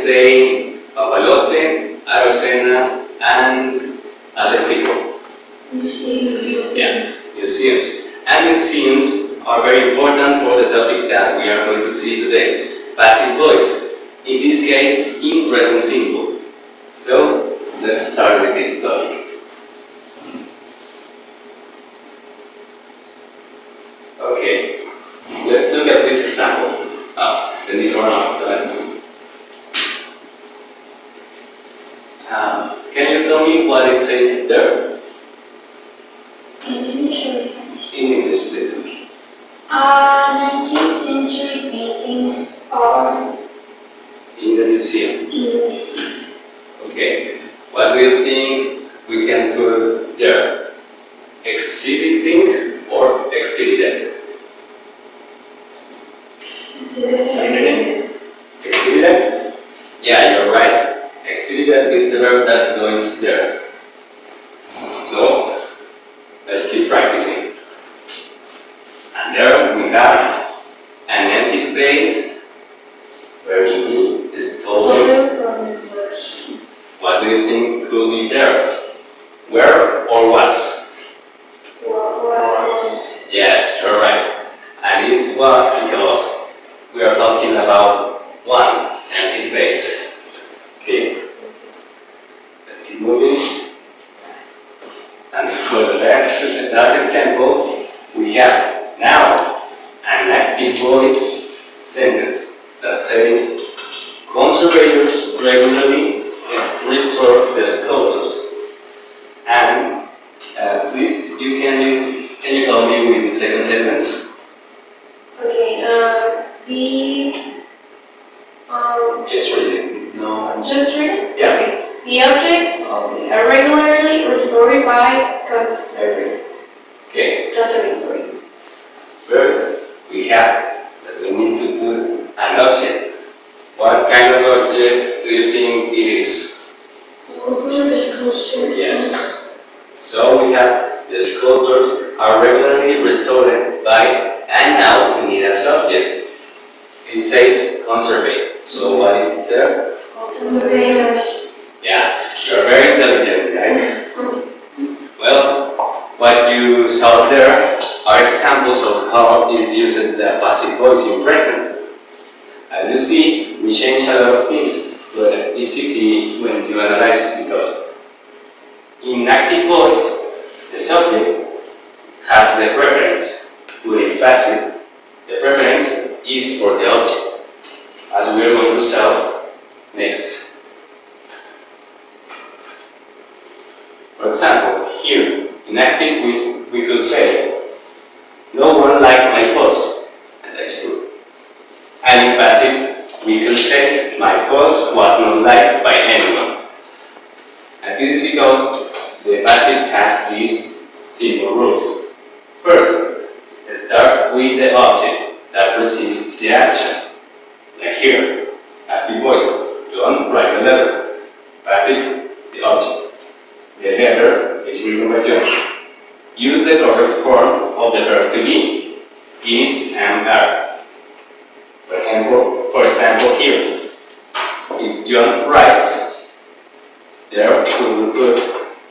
say papalote, arocena, and acertijo. Museums. Yeah, museums. And museums are very important for the topic that we are going to see today, passive voice. In this case, in present simple. So, let's start with this topic. Okay, let's look at this example. Let me turn on the can you tell me what it says there? In English or Spanish? In English, please. 19th century paintings are In the museum. in the museum. Okay, what do you think we can put there? Exhibiting or exhibited? Exhibited? Yeah, you're right. Exhibited is the verb that goes there. So, let's keep practicing. And there we have an empty place where E is stolen. What do you think could be there? Where or was? Yes, you're right. And it was because we are talking about one empty place. Okay? Let's keep moving. And for the last example, we have now an active voice sentence that says, conservators regularly restore the sculptures. And please, can you help me with the second sentence? Okay, Yes, read it. No. just read it? Yeah. Okay. The object are regularly restored by conserving. Okay. Sorry. First, we have that we need to put an object. What kind of object do you think it is? Sculptures. Yes. So we have the sculptures are regularly restored by, and now we need a subject. It says conservate. So what is there? Conservators. Yeah, you're very intelligent, guys. Well, what you saw there are examples of how is used the passive voice in present. As you see, we change a lot of things, but it's easy when you analyze because in active voice, the subject has the preference. With passive, the preference is for the object, as we are going to solve next. For example, here, in active we could say, no one liked my post, and that's true. And in passive, we could say, my post was not liked by anyone. And this is because the passive has these simple rules. First, let's start with the object that receives the action. Like here, active voice, John writes the letter. Passive, the object. The letter is written by John. Use the correct form of the verb to be, is and are. For example here, if John writes, there we will put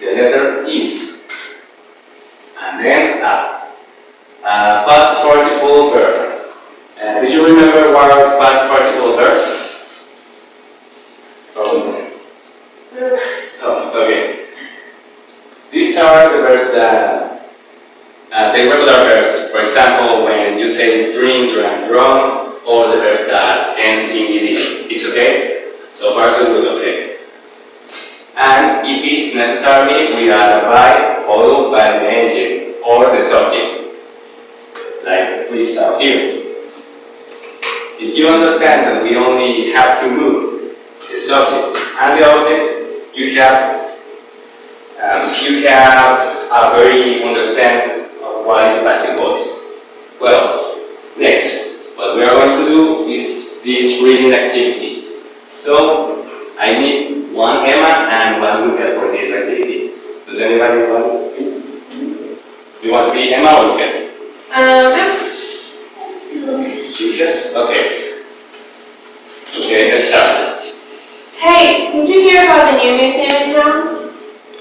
the letter is, and then past participle verb. Do you remember what are past participle verbs? Probably. Oh, okay. These are the verbs that the regular verbs. For example, when you say drink, drank, drunk, or the verbs that ends in ed. It's okay? So far so good, okay. And if it's necessary, we add a by followed by the engine or the subject. Like we start here. If you understand that we only have to move the subject and the object, you have a very understanding of what is passive voice. Well, next. What we are going to do is this reading activity. So, I need one Emma and one Lucas for this activity. Does anybody want to be? You want to be Emma or Lucas? Lucas. Lucas? Okay. Okay, let's start. Hey, did you hear about the new museum in town?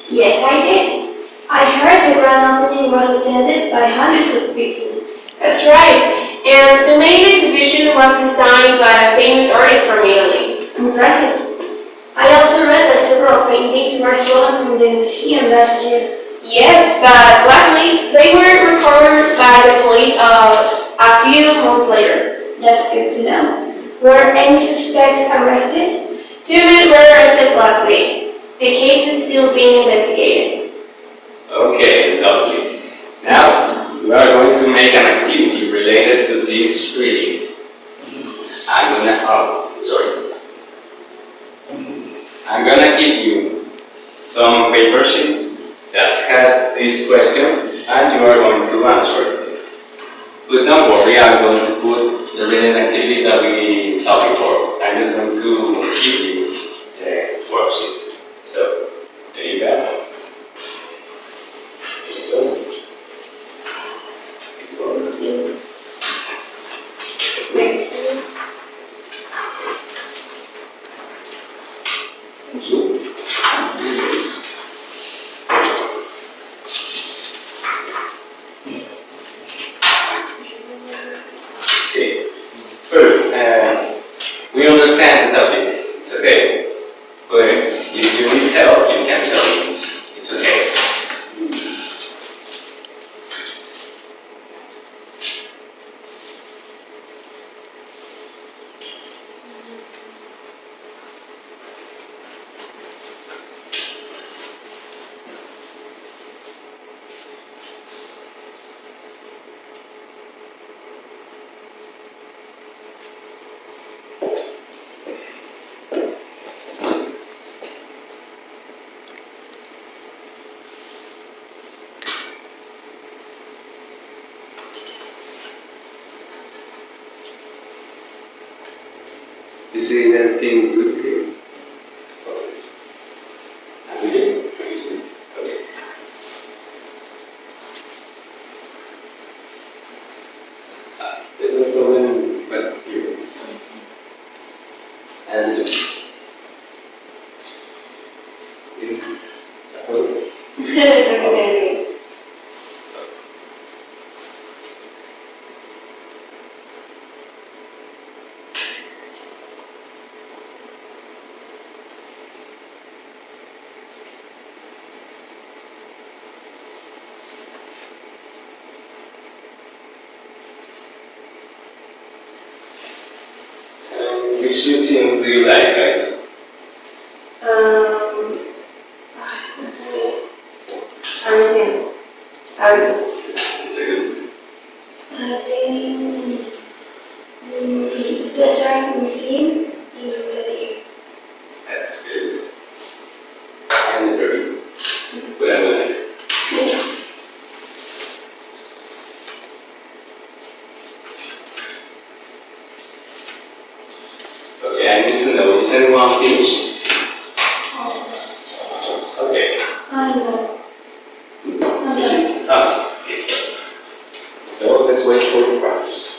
Yes, I did. I heard the grand opening was attended by hundreds of people. That's right. And the main exhibition was designed by a famous artist from Italy. Impressive. I also read that several paintings were stolen from the museum last year. Yes, but luckily they were recovered by the police a few months later. That's good to know. Were any suspects arrested? 2 men were arrested last week. The case is still being investigated. Okay, lovely. Now, we are going to make an activity related to this reading. I'm gonna give you some paper sheets that has these questions and you are going to answer them. But don't worry, I'm going to put the reading activity that we saw before. I'm just going to give you the worksheets. So, there you go. Okay. First, we understand the topic. It's okay. But if you need help, you can tell me. It's okay. Is it anything good here? Okay. There's no problem, but here. And just. It's okay. Which museums do you like, guys? It's a good museum. The Desert Museum in Italy. That's good. And very but I like it. Okay, I need to know, is anyone finished? Okay. I know. Okay. So let's wait for the props.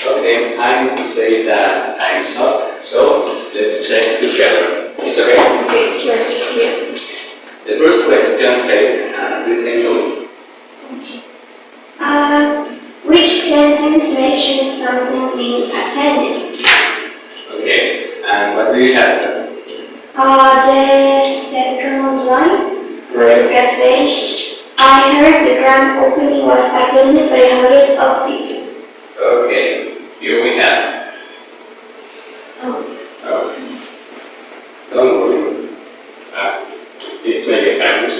Okay, time to say that time's up. So let's check together. It's okay? Okay, sure, yes. The first question said, please enjoy. Which sentence mentions something being attended? Okay, and what do you have? The second one, Right. it says, I heard the grand opening was attended by hundreds of people. Okay, here we have. Oh, don't worry. It's maybe campus.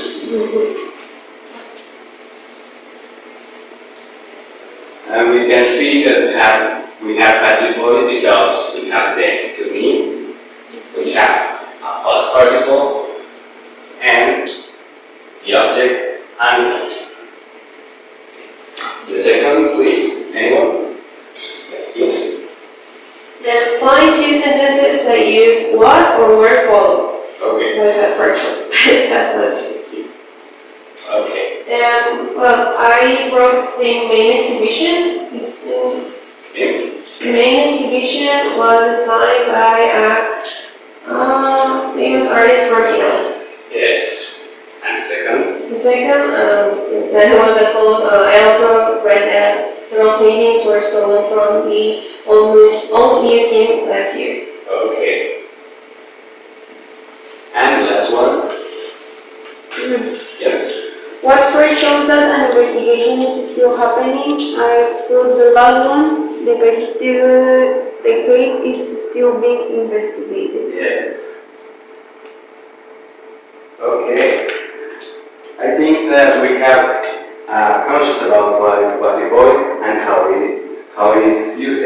And we can see that we have passive voice because we have the to me, we have a past participle, and the object and the subject. The second, please, anyone? Then find two sentences that use was or were followed. Okay. With past participle. Past participle, please. Okay. Well, I wrote the main exhibition. Okay. The main exhibition was designed by a famous artist from Italy. Yes. And the second? The second is the one that follows. I also read that several paintings were stolen from the old museum last year. Okay. And the last one? Yep. What first shows that an investigation is still happening? I put the last one because the case is still being investigated. Yes. Okay. I think that we have conscious about what is passive voice and how it is used.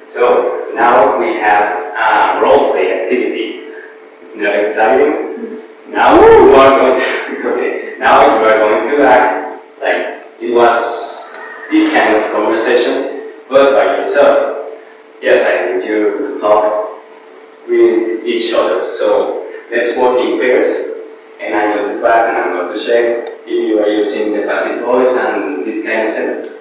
So now we have a role play activity. It's not exciting. Now you are going to now you are going to act like it was this kind of conversation, but by yourself. Yes, I need you to talk with each other. So let's work in pairs. And I'm going to pass and I'm going to check if you are using the passive voice and this kind of sentence.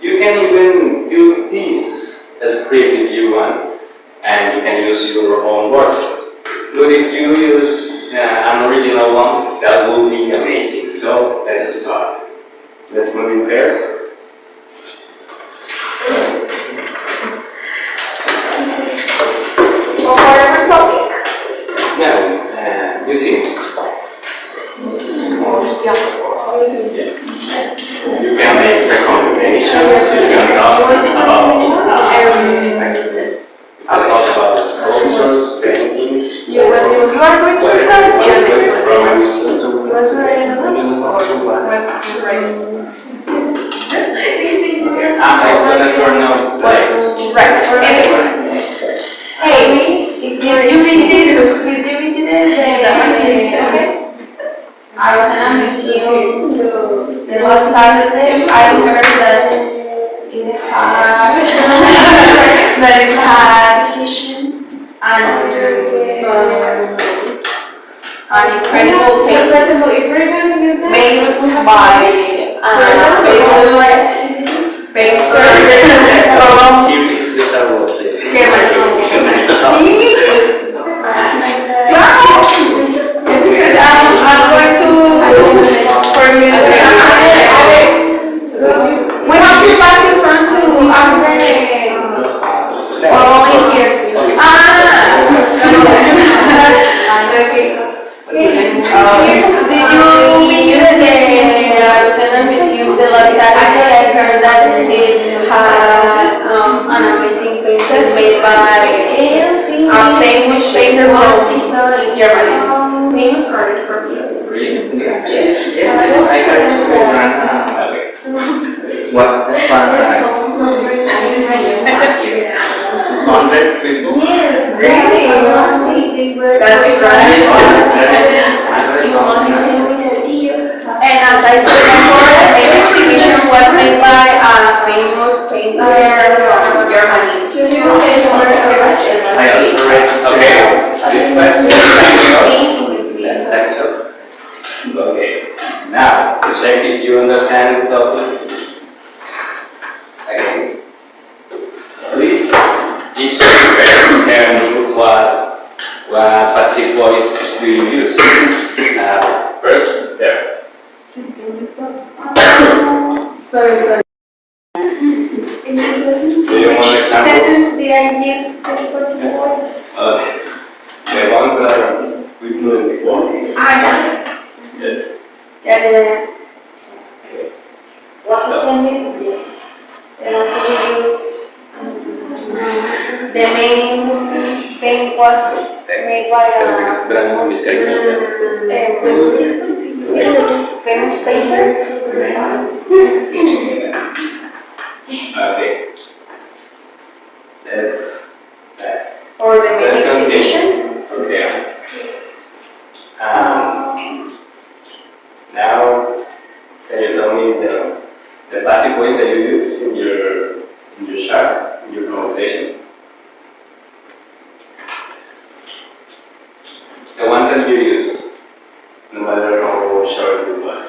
You can even do this script if you want, and you can use your own words. But if you use an original one, that will be amazing. So let's start. Let's move in pairs. Or topic. Now, museums. Yeah. You can make recommendations, you can talk about the sculptures, paintings, You are going to from a museum I'm gonna turn on lights. Hey, did you visit the I was in a museum the last Saturday. I heard that it had an incredible painting made by a famous painter from Here is just a role play. Because I'm going to for music. We have to pass in front to only here. Did you visit the Museum the last Saturday? I heard that it had an amazing painting made by a famous painter from Germany. Famous artist from Italy. Really? Yes, I heard this program. Was the fun, 100 people? Really? That's and as I said before, the exhibition was made by a famous painter from Germany. I also read, okay, this question, episode. Okay, now to check if you understand the topic. Again, each speaker tell me what passive voice do you use. First, there. Sorry. Do you want examples? Did I use the passive voice? Okay. The one that we put before. Yes. Yeah. What's So, the name? Yes. And also we use, the main thing was made by famous painter. Okay. That's that. Or the main Let's continue. exhibition. Okay. Now, can you tell me the passive voice that you use in your chat, in your conversation? The one that you use, no matter how short it was.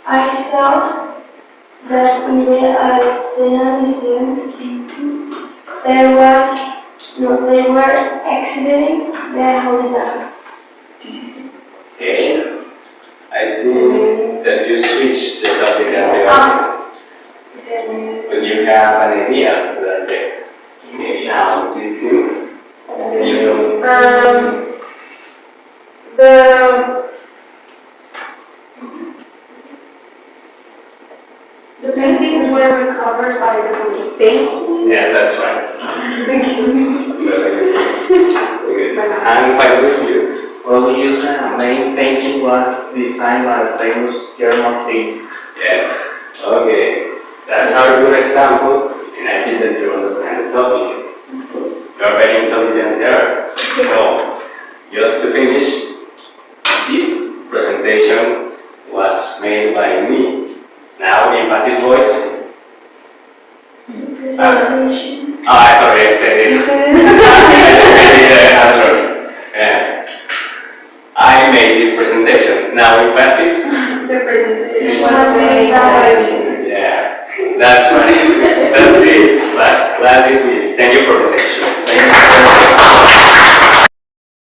I saw that in the Arsena Museum they were exhibiting the Holy Land. Okay. I think that you switch the subject and the object. But you have an idea that okay, now this thing, you know. The paintings were recovered by the police state. Yeah, that's right. Thank you. Very good. And finally, you. Well, we use the main painting was designed by the famous German painter. Yes. Okay. That's our good examples, and I see that you understand the topic. You're very intelligent there. So, just to finish, this presentation was made by me. Now in passive voice. Sorry, I said it. I didn't answer. Yeah. I made this presentation. Now in passive. The presentation was made by. Yeah, that's right. That's it. Class dismissed. Thank you for the lecture. Thank you.